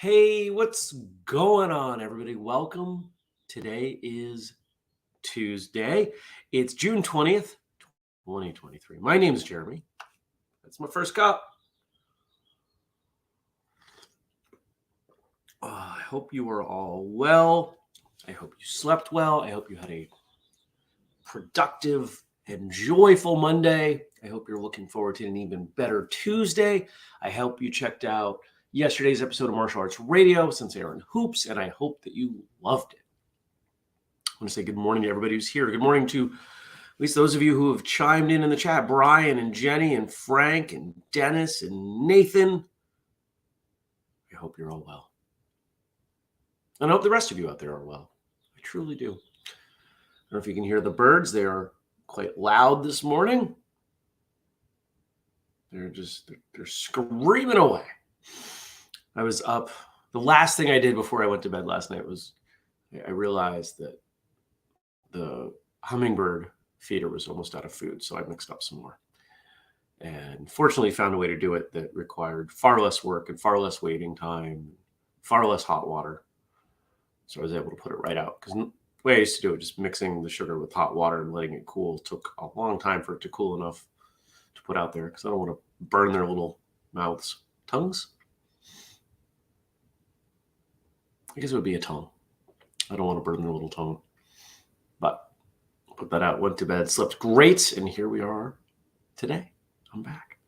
Hey, what's going on, everybody? Welcome. Today is Tuesday. It's June 20th, 2023. My name is Jeremy. That's my first cup. I hope you are all well. I hope you slept well. I hope you had a productive and joyful Monday. I hope you're looking forward to an even better Tuesday. I hope you checked out yesterday's episode of Martial Arts Radio, Since Aaron Hoops, and I hope that you loved it. I want to say good morning to everybody who's here. Good morning to at least those of you who have chimed in the chat, Brian and Jenny and Frank and Dennis and Nathan. I hope you're all well. And I hope the rest of you out there are well. I truly do. I don't know if you can hear the birds. They are quite loud this morning. They're screaming away. I was up. The last thing I did before I went to bed last night was I realized that the hummingbird feeder was almost out of food, so I mixed up some more. And fortunately found a way to do it that required far less work and far less waiting time, far less hot water. So I was able to put it right out. Because the way I used to do it, just mixing the sugar with hot water and letting it cool, took a long time for it to cool enough to put out there, because I don't want to burn their little tongues. I guess it would be a tongue. I don't want to burn their little tongue. But put that out, went to bed, slept great, and here we are today. I'm back.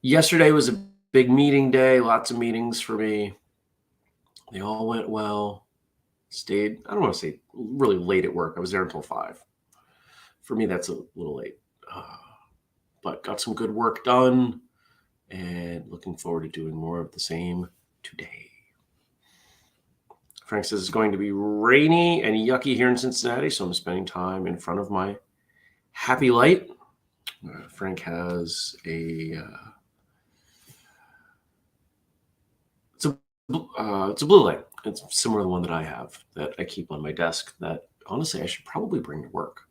Yesterday was a big meeting day, lots of meetings for me. They all went well. Stayed, I don't want to say really late at work. I was there until 5. For me, that's a little late. But got some good work done and looking forward to doing more of the same today. Frank says it's going to be rainy and yucky here in Cincinnati, so I'm spending time in front of my happy light. Frank has it's a blue light. It's similar to the one that I have that I keep on my desk that honestly I should probably bring to work,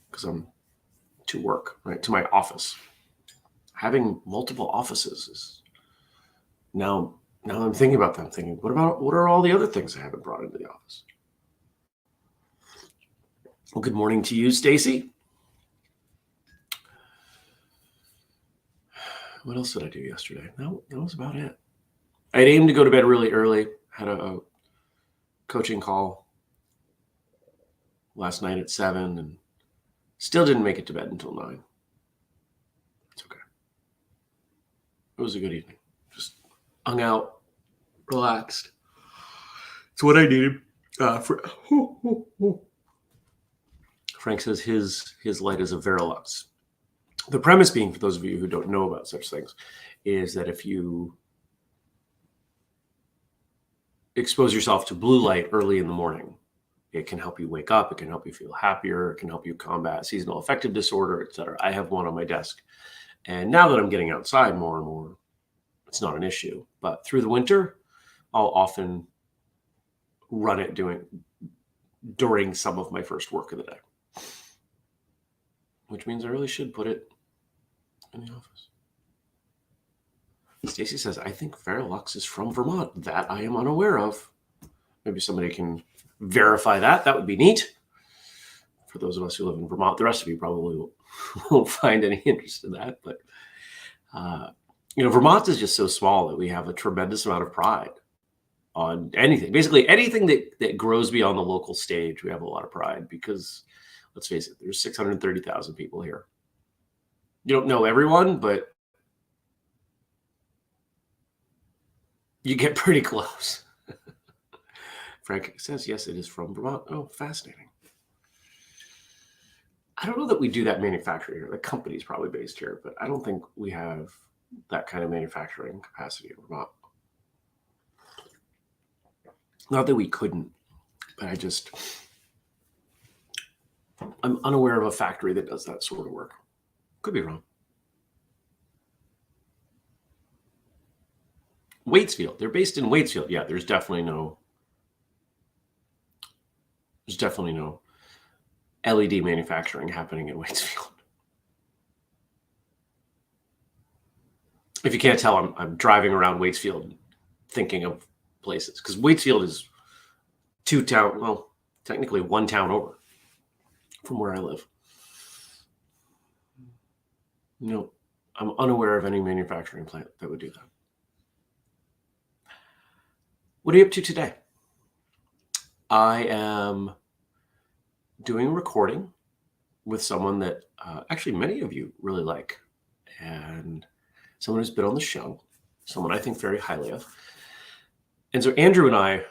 because I'm to work, right, to my office. Having multiple offices is now I'm thinking about them, thinking, what are all the other things I haven't brought into the office? Well, good morning to you, Stacy. What else did I do yesterday? No, that was about it. I'd aimed to go to bed really early. Had a coaching call last night at 7 and still didn't make it to bed until 9. It's okay. It was a good evening. Just hung out, relaxed. It's what I needed. Frank says his light is a Verilux. The premise being, for those of you who don't know about such things, is that if you expose yourself to blue light early in the morning, it can help you wake up. It can help you feel happier. It can help you combat seasonal affective disorder, etc. I have one on my desk. And now that I'm getting outside more and more, it's not an issue. But through the winter, I'll often run it during some of my first work of the day, which means I really should put it in the office. Stacy says, I think Verilux is from Vermont. That I am unaware of. Maybe somebody can verify that. That would be neat. For those of us who live in Vermont, the rest of you probably won't find any interest in that. But, Vermont is just so small that we have a tremendous amount of pride on anything. Basically, anything that grows beyond the local stage, we have a lot of pride because, let's face it, there's 630,000 people here. You don't know everyone, but you get pretty close. Frank says, yes, it is from Vermont. Oh, fascinating. I don't know that we do that manufacturing here. The company's probably based here, but I don't think we have that kind of manufacturing capacity or not. Not that we couldn't, but I'm unaware of a factory that does that sort of work. Could be wrong. Waitsfield. They're based in Waitsfield. Yeah, there's definitely no LED manufacturing happening in Waitsfield. If you can't tell, I'm driving around Waitsfield thinking of places, because Waitsfield is technically one town over from where I live. No, I'm unaware of any manufacturing plant that would do that. What are you up to today? I am doing a recording with someone that actually many of you really like, and someone who's been on the show, someone I think very highly of. And so Andrew and I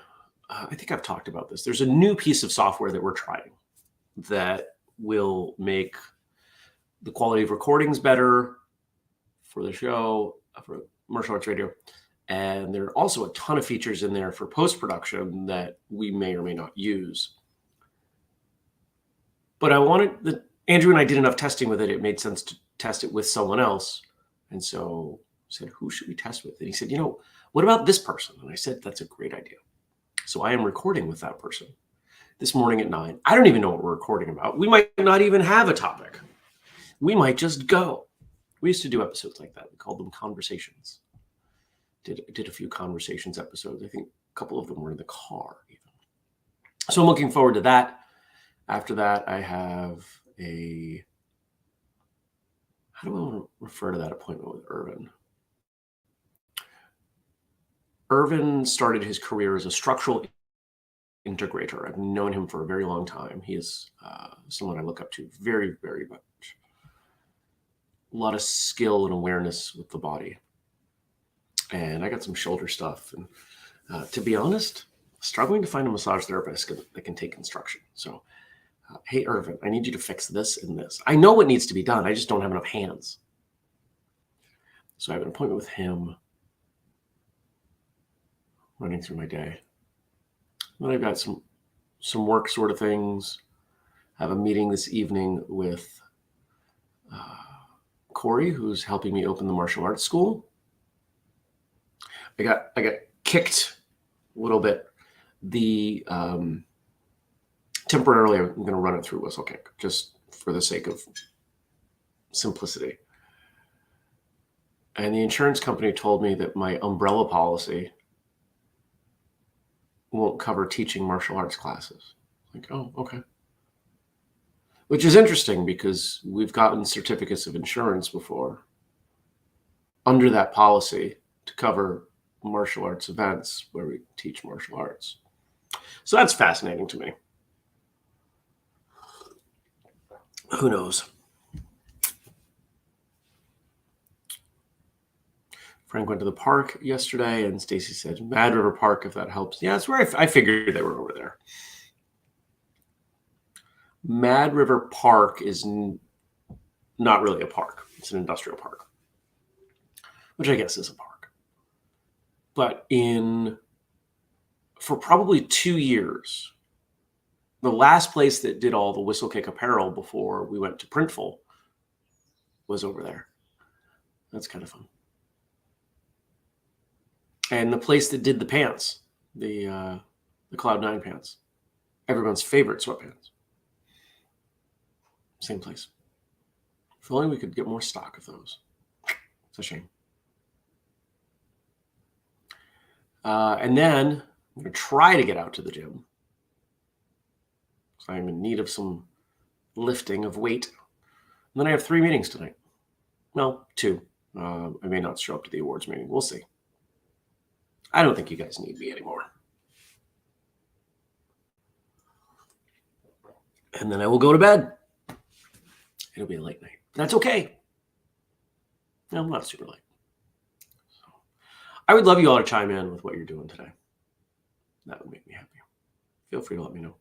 think I've talked about this. There's a new piece of software that we're trying that will make the quality of recordings better for the show, for Martial Arts Radio. And there are also a ton of features in there for post-production that we may or may not use. But Andrew and I did enough testing with it. It made sense to test it with someone else. And so I said, who should we test with? And he said, what about this person? And I said, that's a great idea. So I am recording with that person this morning at 9. I don't even know what we're recording about. We might not even have a topic. We might just go. We used to do episodes like that. We called them conversations. Did a few conversations episodes. I think a couple of them were in the car even. So I'm looking forward to that. After that, I have how do I want to refer to that appointment with Irvin? Irvin started his career as a structural integrator. I've known him for a very long time. He is someone I look up to very, very much. A lot of skill and awareness with the body. And I got some shoulder stuff. And to be honest, struggling to find a massage therapist that can take instruction. So, hey, Irvin, I need you to fix this and this. I know what needs to be done. I just don't have enough hands. So I have an appointment with him running through my day. Then I've got some work sort of things. I have a meeting this evening with Corey, who's helping me open the martial arts school. I got kicked a little bit. Temporarily, I'm going to run it through Whistlekick just for the sake of simplicity. And the insurance company told me that my umbrella policy won't cover teaching martial arts classes. Like, oh, okay. Which is interesting because we've gotten certificates of insurance before under that policy to cover martial arts events where we teach martial arts. So that's fascinating to me. Who knows? Frank went to the park yesterday, and Stacy said Mad River Park, if that helps. Yeah, that's where I figured they were over there. Mad River Park is not really a park. It's an industrial park, which I guess is a park. But for probably 2 years, the last place that did all the Whistlekick apparel before we went to Printful was over there. That's kind of fun. And the place that did the pants, the Cloud9 pants, everyone's favorite sweatpants. Same place. If only we could get more stock of those. It's a shame. And then I'm going to try to get out to the gym. So I'm in need of some lifting of weight. And then I have 3 meetings tonight. Well, 2. I may not show up to the awards meeting. We'll see. I don't think you guys need me anymore. And then I will go to bed. It'll be a late night. That's okay. No, not super late. So, I would love you all to chime in with what you're doing today. That would make me happy. Feel free to let me know.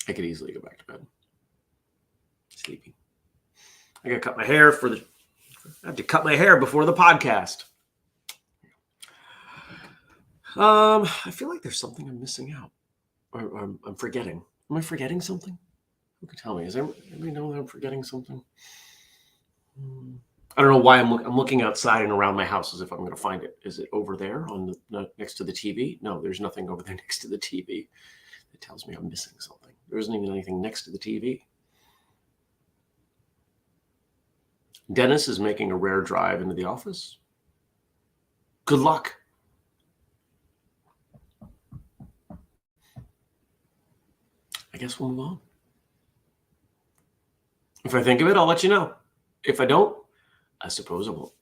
I could easily go back to bed. Sleepy. I got to cut my hair I had to cut my hair before the podcast. I feel like there's something I'm missing out. Or I'm forgetting. Am I forgetting something? Who could tell me? Does anybody know that I'm forgetting something? I don't know why I'm looking outside and around my house as if I'm going to find it. Is it over there on next to the TV? No, there's nothing over there next to the TV. It tells me I'm missing something. There isn't even anything next to the TV. Dennis is making a rare drive into the office. Good luck. I guess we'll move on. If I think of it, I'll let you know. If I don't, I suppose I won't.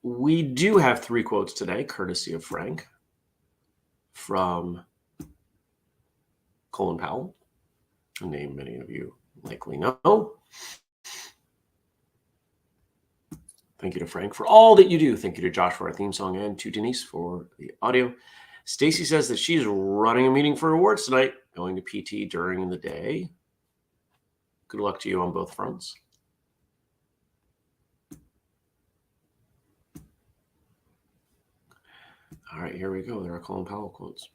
We do have 3 quotes today, courtesy of Frank, from Colin Powell, a name many of you likely know. Thank you to Frank for all that you do. Thank you to Josh for our theme song and to Denise for the audio. Stacy says that she's running a meeting for awards tonight, going to PT during the day. Good luck to you on both fronts. All right, here we go. There are Colin Powell quotes.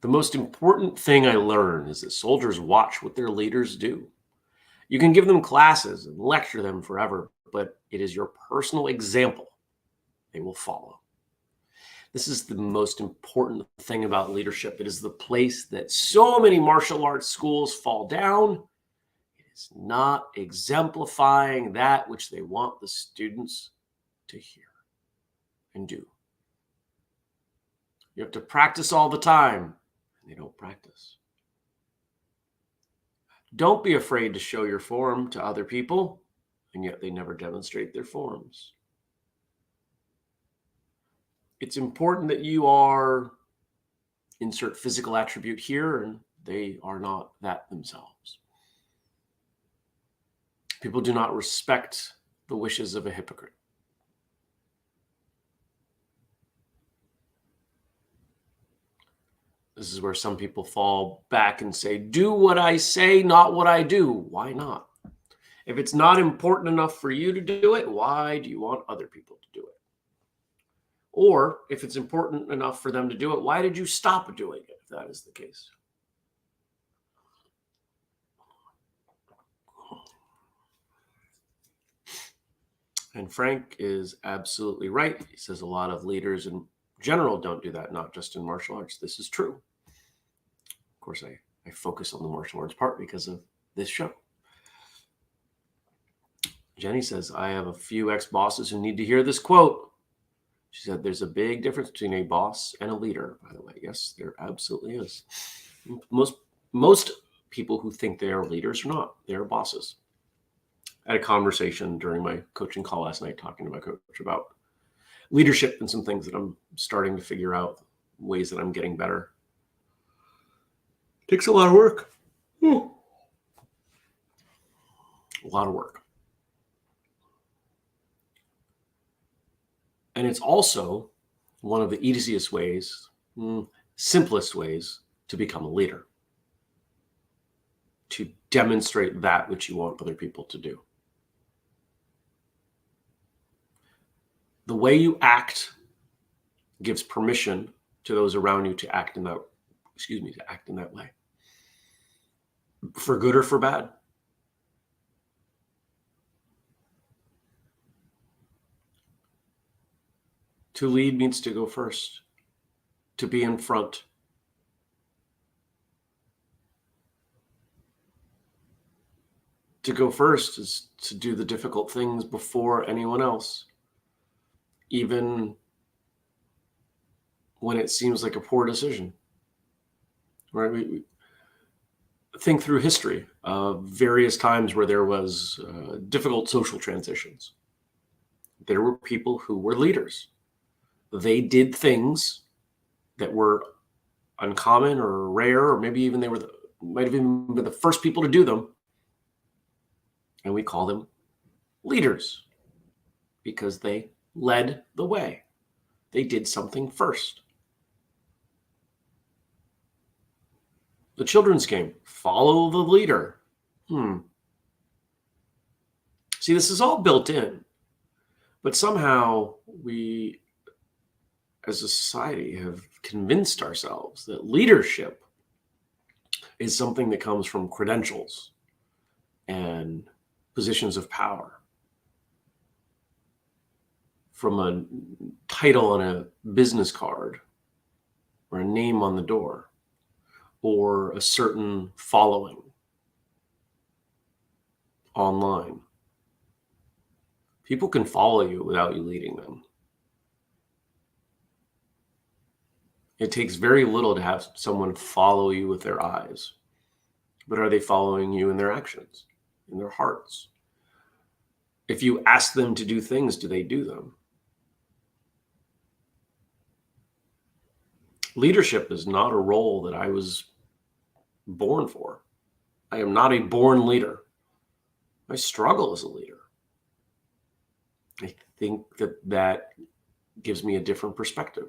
The most important thing I learned is that soldiers watch what their leaders do. You can give them classes and lecture them forever, but it is your personal example they will follow. This is the most important thing about leadership. It is the place that so many martial arts schools fall down. It is not exemplifying that which they want the students to hear and do. You have to practice all the time, and they don't practice. Don't be afraid to show your form to other people, and yet they never demonstrate their forms. It's important that you are, insert physical attribute here, and they are not that themselves. People do not respect the wishes of a hypocrite. This is where some people fall back and say, do what I say, not what I do. Why not? If it's not important enough for you to do it, why do you want other people to do it? Or if it's important enough for them to do it, why did you stop doing it, if that is the case? And Frank is absolutely right. He says a lot of leaders in general don't do that, not just in martial arts. This is true. Of course, I focus on the martial arts part because of this show. Jenny says, I have a few ex-bosses who need to hear this quote. She said, there's a big difference between a boss and a leader, by the way. Yes, there absolutely is. Most people who think they are leaders are not. They are bosses. I had a conversation during my coaching call last night talking to my coach about leadership and some things that I'm starting to figure out, ways that I'm getting better. Takes a lot of work. A lot of work. And it's also one of the easiest ways, simplest ways to become a leader, to demonstrate that which you want other people to do. The way you act gives permission to those around you to act in that way, for good or for bad. To lead means to go first, to be in front. To go first is to do the difficult things before anyone else, even when it seems like a poor decision. Right? We think through history of various times where there was difficult social transitions. There were people who were leaders. They did things that were uncommon or rare, or maybe even might have even been the first people to do them. And we call them leaders because they led the way. They did something first. The children's game, follow the leader. See, this is all built in, but somehow we, as a society, have convinced ourselves that leadership is something that comes from credentials and positions of power, from a title on a business card or a name on the door or a certain following online. People can follow you without you leading them. It takes very little to have someone follow you with their eyes. But are they following you in their actions, in their hearts? If you ask them to do things, do they do them? Leadership is not a role that I was born for. I am not a born leader. I struggle as a leader. I think that gives me a different perspective,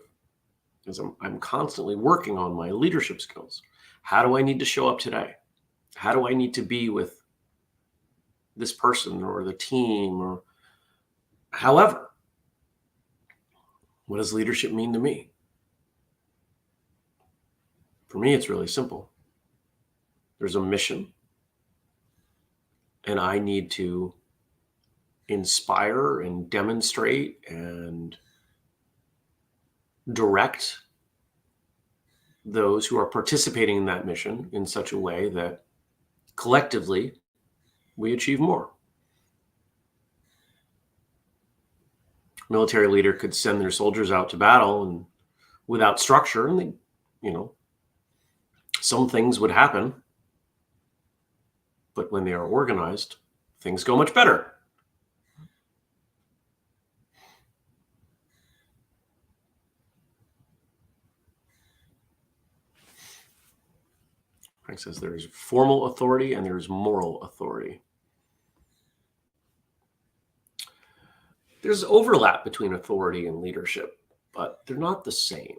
because I'm constantly working on my leadership skills. How do I need to show up today? How do I need to be with this person or the team or however? What does leadership mean to me? For me, it's really simple. There's a mission, and I need to inspire and demonstrate and direct those who are participating in that mission in such a way that collectively we achieve more. Military leader could send their soldiers out to battle and without structure, and some things would happen. But when they are organized, things go much better. Frank says there is formal authority and there's moral authority. There's overlap between authority and leadership, but they're not the same.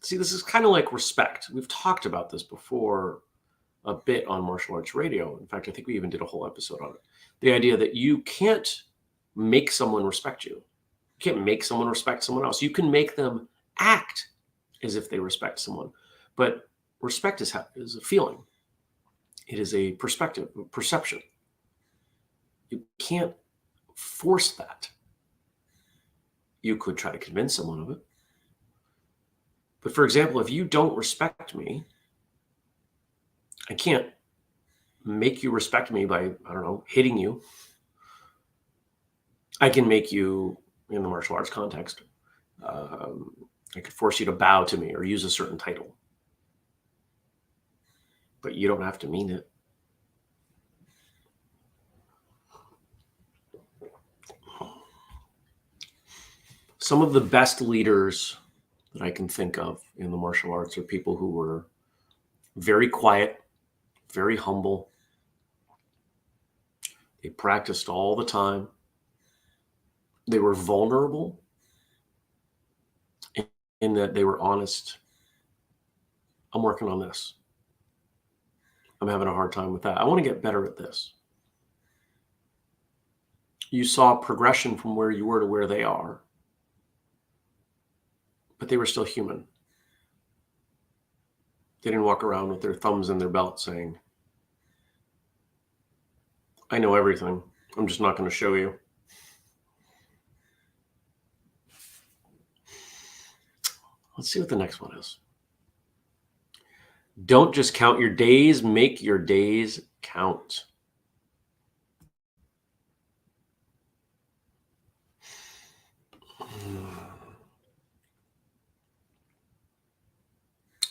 See, this is kind of like respect. We've talked about this before a bit on Martial Arts Radio. In fact, I think we even did a whole episode on it. The idea that you can't make someone respect you. You can't make someone respect someone else. You can make them act as if they respect someone. But respect is a feeling. It is a perspective, a perception. You can't force that. You could try to convince someone of it. But for example, if you don't respect me, I can't make you respect me by, hitting you. I can make you, in the martial arts context, I could force you to bow to me or use a certain title. But you don't have to mean it. Some of the best leaders that I can think of in the martial arts are people who were very quiet, very humble. They practiced all the time. They were vulnerable in that they were honest. I'm working on this. I'm having a hard time with that. I want to get better at this. You saw progression from where you were to where they are, but they were still human. They didn't walk around with their thumbs in their belt saying, I know everything. I'm just not going to show you. Let's see what the next one is. Don't just count your days, make your days count.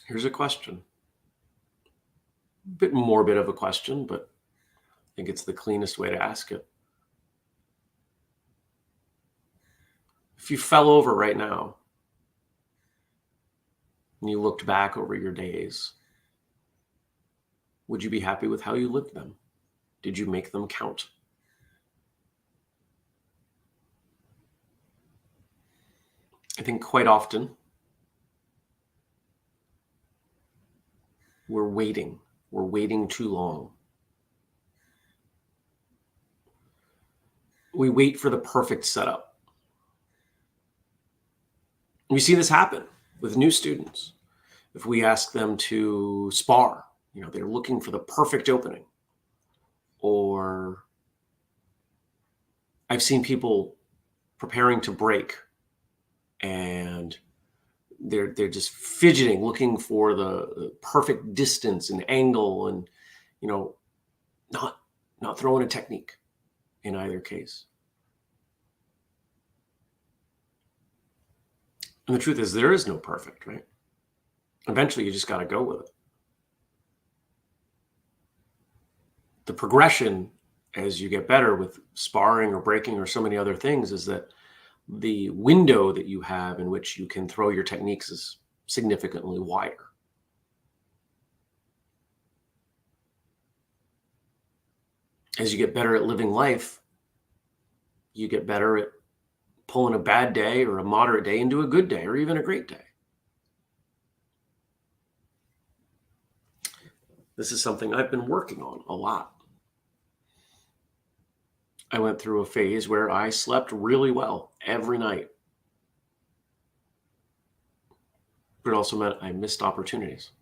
Here's a question. A bit morbid of a question, but I think it's the cleanest way to ask it. If you fell over right now and you looked back over your days, would you be happy with how you lived them? Did you make them count? I think quite often We're waiting. We're waiting too long. We wait for the perfect setup. We see this happen with new students. If we ask them to spar, they're looking for the perfect opening. Or I've seen people preparing to break and they're just fidgeting, looking for the perfect distance and angle, and not throwing a technique in either case. And the truth is, there is no perfect, right? Eventually, you just got to go with it. The progression as you get better with sparring or breaking or so many other things is that the window that you have in which you can throw your techniques is significantly wider. As you get better at living life, you get better at pulling a bad day or a moderate day into a good day or even a great day. This is something I've been working on a lot. I went through a phase where I slept really well every night. But it also meant I missed opportunities.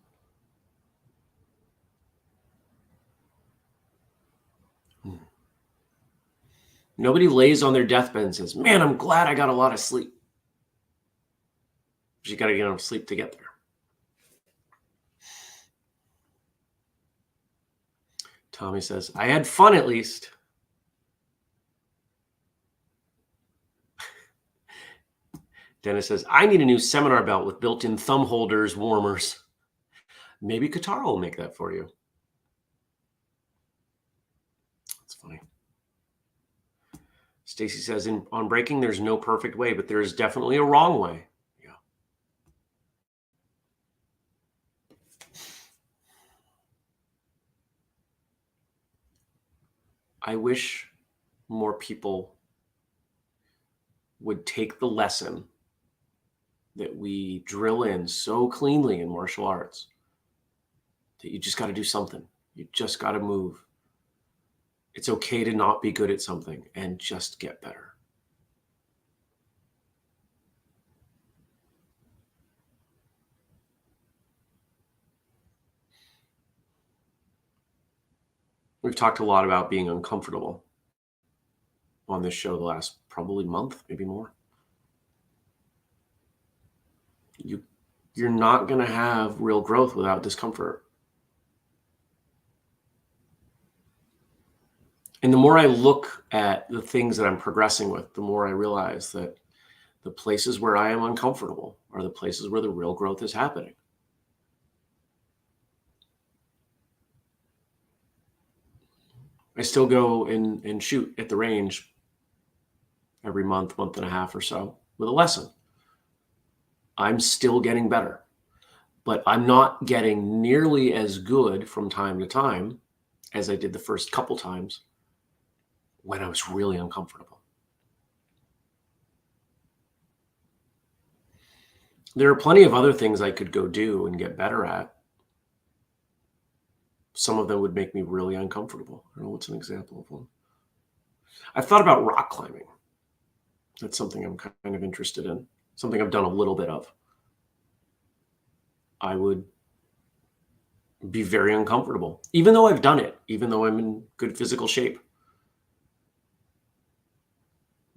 Nobody lays on their deathbed and says, man, I'm glad I got a lot of sleep. But you got to get enough sleep to get there. Tommy says, I had fun at least. Dennis says, I need a new seminar belt with built-in thumb holders, warmers. Maybe Katara will make that for you. That's funny. Stacy says, on breaking, there's no perfect way, but there is definitely a wrong way. Yeah. I wish more people would take the lesson that we drill in so cleanly in martial arts that you just got to do something. You just got to move. It's okay to not be good at something and just get better. We've talked a lot about being uncomfortable on this show the last probably month, maybe more. You're not going to have real growth without discomfort. And the more I look at the things that I'm progressing with, the more I realize that the places where I am uncomfortable are the places where the real growth is happening. I still go and shoot at the range every month and a half or so with a lesson. I'm still getting better, but I'm not getting nearly as good from time to time as I did the first couple times when I was really uncomfortable. There are plenty of other things I could go do and get better at. Some of them would make me really uncomfortable. I don't know what's an example of one. I've thought about rock climbing. That's something I'm kind of interested in, something I've done a little bit of. I would be very uncomfortable, even though I've done it, even though I'm in good physical shape.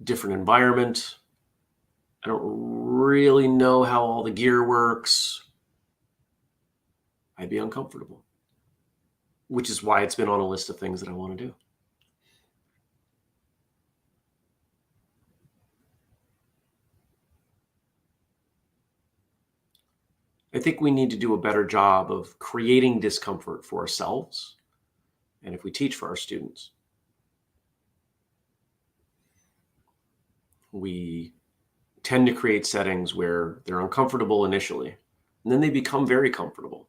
Different environment. I don't really know how all the gear works. I'd be uncomfortable, which is why it's been on a list of things that I want to do. I think we need to do a better job of creating discomfort for ourselves, and if we teach for our students. We tend to create settings where they're uncomfortable initially, and then they become very comfortable.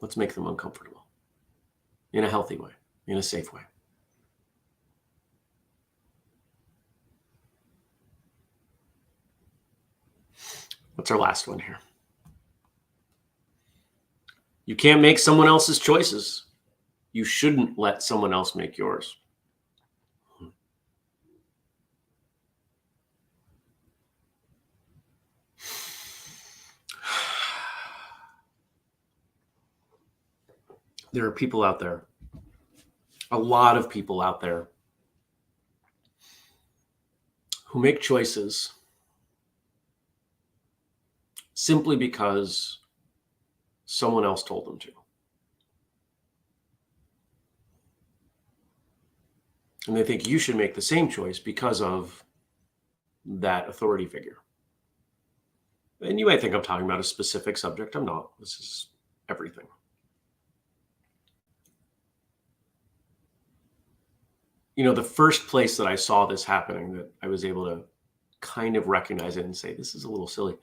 Let's make them uncomfortable in a healthy way, in a safe way. What's our last one here? You can't make someone else's choices. You shouldn't let someone else make yours. There are people out there, a lot of people out there, who make choices simply because someone else told them to. And they think you should make the same choice because of that authority figure. And you might think I'm talking about a specific subject. I'm not. This is everything. You know, the first place that I saw this happening, that I was able to kind of recognize it and say, this is a little silly,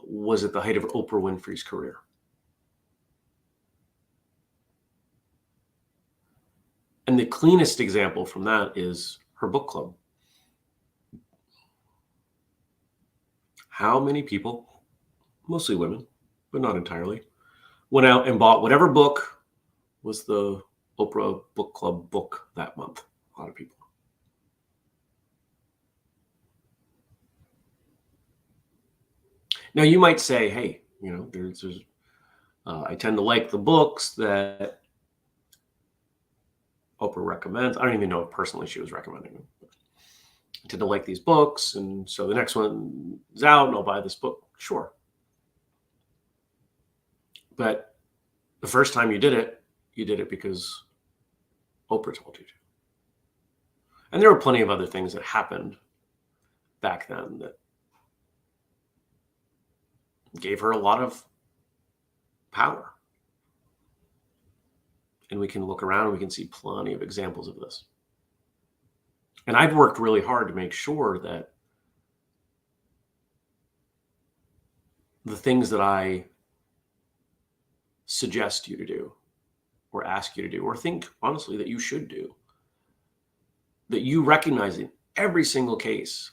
was at the height of Oprah Winfrey's career. And the cleanest example from that is her book club. How many people, mostly women, but not entirely, went out and bought whatever book was the Oprah Book Club book that month? A lot of people. Now you might say, hey, you know, I tend to like the books that Oprah recommends. I don't even know if personally she was recommending them. I tend to like these books, and so the next one is out and I'll buy this book. Sure. But the first time you did it because Oprah told you to. And there were plenty of other things that happened back then that gave her a lot of power. And we can look around and we can see plenty of examples of this. And I've worked really hard to make sure that the things that I suggest you to do, or ask you to do, or think honestly that you should do, that you recognize in every single case.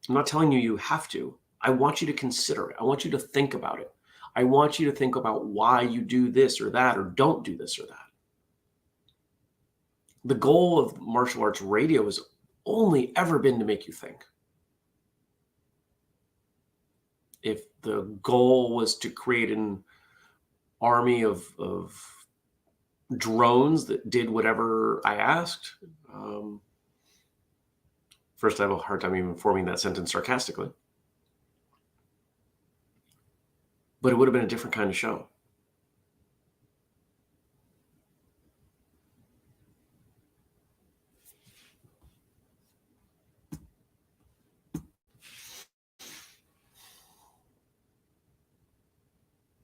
I'm not telling you have to. I want you to consider it. I want you to think about it. I want you to think about why you do this or that, or don't do this or that. The goal of martial arts radio has only ever been to make you think. If the goal was to create an army of drones that did whatever I asked, first I have a hard time even forming that sentence sarcastically. But it would have been a different kind of show.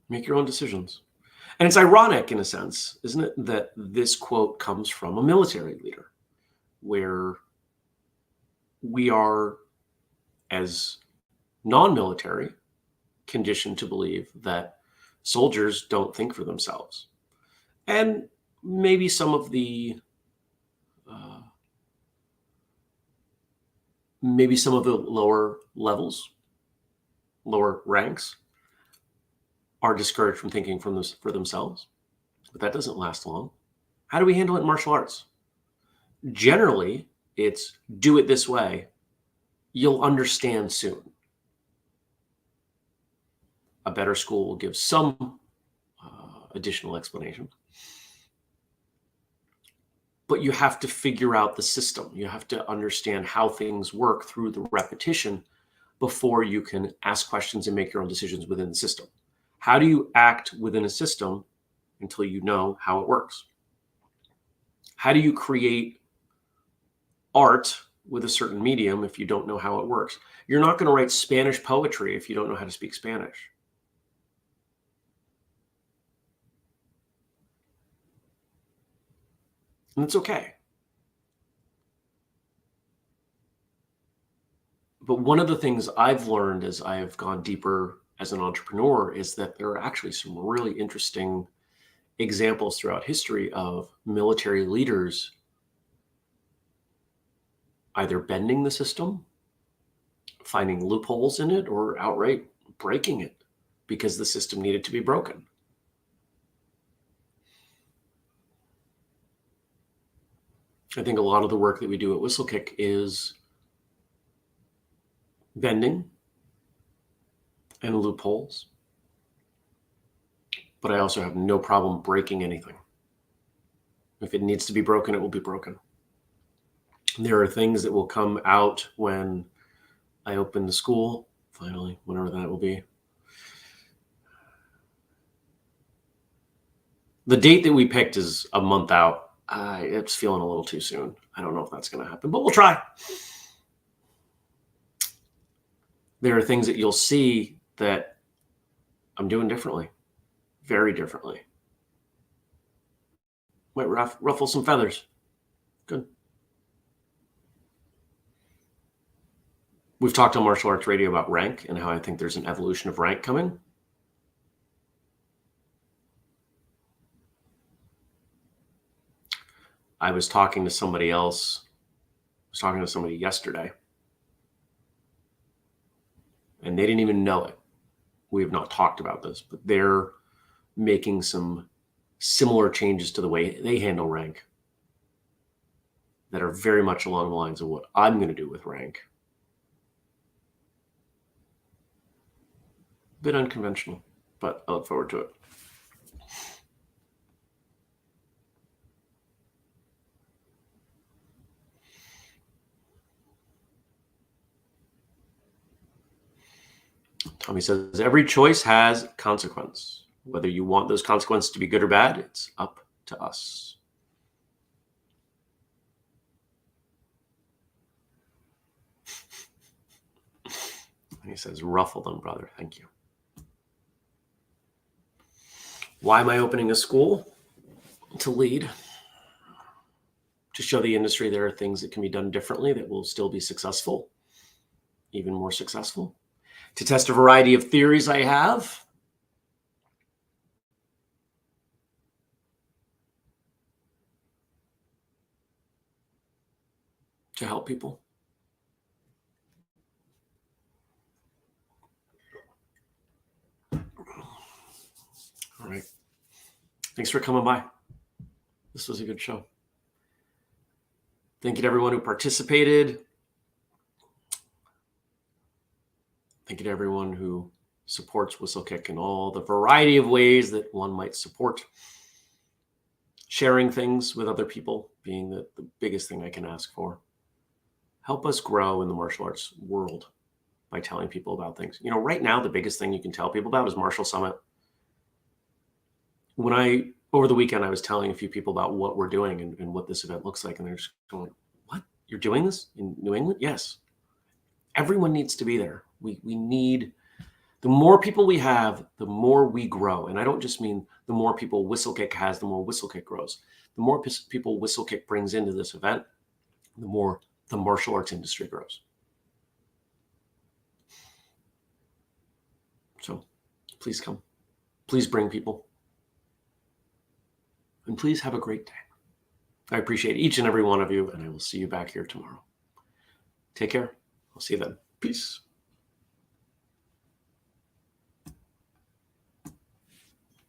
Make your own decisions. And it's ironic in a sense, isn't it, that this quote comes from a military leader, where we are, as non-military, conditioned to believe that soldiers don't think for themselves. And maybe some of the lower levels, lower ranks, are discouraged from thinking for themselves, but that doesn't last long. How do we handle it in martial arts? Generally, it's do it this way. You'll understand soon. A better school will give some additional explanation. But you have to figure out the system. You have to understand how things work through the repetition before you can ask questions and make your own decisions within the system. How do you act within a system until you know how it works? How do you create art with a certain medium if you don't know how it works? You're not going to write Spanish poetry if you don't know how to speak Spanish. And it's okay. But one of the things I've learned as I've gone deeper as an entrepreneur is that there are actually some really interesting examples throughout history of military leaders either bending the system, finding loopholes in it, or outright breaking it because the system needed to be broken. I think a lot of the work that we do at Whistlekick is bending and loopholes, but I also have no problem breaking anything. If it needs to be broken, it will be broken. There are things that will come out when I open the school, finally, whenever that will be. The date that we picked is a month out. It's feeling a little too soon. I don't know if that's going to happen, but we'll try. There are things that you'll see that I'm doing differently, very differently. Might ruffle some feathers. Good. We've talked on Martial Arts Radio about rank and how I think there's an evolution of rank coming. I was talking to somebody else. I was talking to somebody yesterday, and they didn't even know it. We have not talked about this, but they're making some similar changes to the way they handle rank that are very much along the lines of what I'm going to do with rank. A bit unconventional, but I look forward to it. Tommy says, every choice has consequence. Whether you want those consequences to be good or bad, it's up to us. And he says, ruffle them, brother. Thank you. Why am I opening a school? To lead. To show the industry there are things that can be done differently that will still be successful, even more successful. To test a variety of theories I have. To help people. All right. Thanks for coming by. This was a good show. Thank you to everyone who participated. Thank you to everyone who supports Whistlekick in all the variety of ways that one might support. Sharing things with other people being the biggest thing I can ask for. Help us grow in the martial arts world by telling people about things. You know, right now, the biggest thing you can tell people about is Martial Summit. Over the weekend, I was telling a few people about what we're doing and what this event looks like. And they're just going, what? You're doing this in New England? Yes. Everyone needs to be there. We need, the more people we have, the more we grow. And I don't just mean the more people Whistlekick has, the more Whistlekick grows. The more people Whistlekick brings into this event, the more the martial arts industry grows. So please come. Please bring people. And please have a great day. I appreciate each and every one of you, and I will see you back here tomorrow. Take care. I'll see you then. Peace.